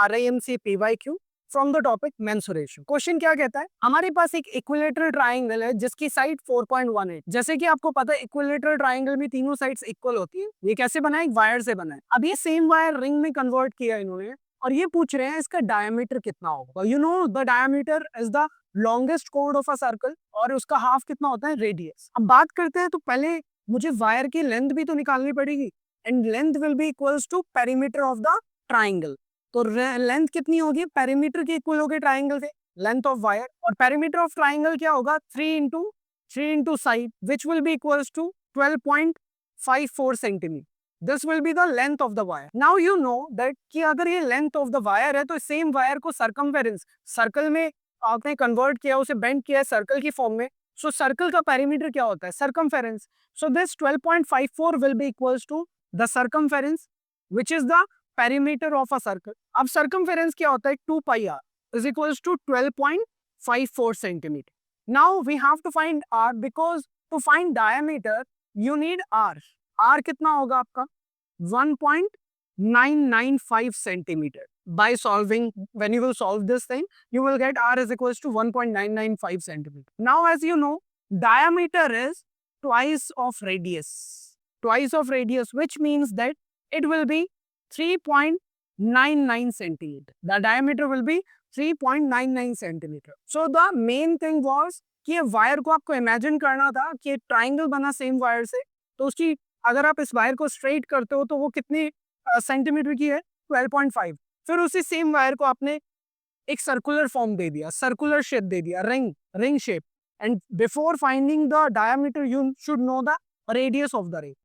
RIMC from the topic mensuration. Question क्या कहता है, हमारे पास एक इक्विलेटरल ट्राइंगल है जिसकी साइड 4.18। जैसे कि आपको पता है इक्विलेटरल ट्राइंगल में तीनों साइड्स इक्वल होती है। ये कैसे बना है, एक वायर से बना है। अब ये सेम वायर रिंग में कन्वर्ट किया इन्होंने और ये पूछ रहे हैं इसका डायमीटर कितना होगा। You know the diameter is the longest code of a circle और उसका हाफ कितना होता है, रेडियस। अब बात करते हैं तो पहले मुझे वायर की लेंथ भी तो निकालनी पड़ेगी and length will be equals to perimeter of the triangle. तो लेंथ कितनी होगी, पेरीमीटर के इक्वल होगी ट्राइंगल से, लेंथ ऑफ वायर। और पेरीमीटर ऑफ ट्राइंगल क्या होगा, 3 into side which will be equals to 12.54 centimetre. This will be the length of the wire. Now you know that कि अगर ये लेंथ ऑफ द वायर है तो same wire को circumference, circle में आपने कन्वर्ट किया, उसे बेंड किया सर्कल की फॉर्म में। सो सर्कल का पेरीमीटर क्या होता है, circumference. So this 12.54 will be equals to the circumference which is the perimeter of a circle. अब सरकमफेरेंस क्या होता है, 2πr is equals to 12.54 centimeter. Now we have to find r because to find diameter you need r. r कितना होगा आपका 1.995 centimeter. By solving, when you will solve this thing, you will get r is equals to 1.995 centimeter. Now as you know, diameter is twice of radius. Twice of radius, which means that it will be 3.99 centimeter. The diameter will be 3.99 centimeter. So the main thing was कि ये wire को आपको imagine करना था कि triangle बना same wire से, तो उसकी अगर आप इस वायर को स्ट्रेट करते हो तो वो कितनी सेंटीमीटर की है, 12.5। फिर उसी सेम वायर को आपने एक सर्कुलर फॉर्म दे दिया, सर्कुलर शेप दे दिया, ring shape. And before finding the diameter you should know the radius of the ring.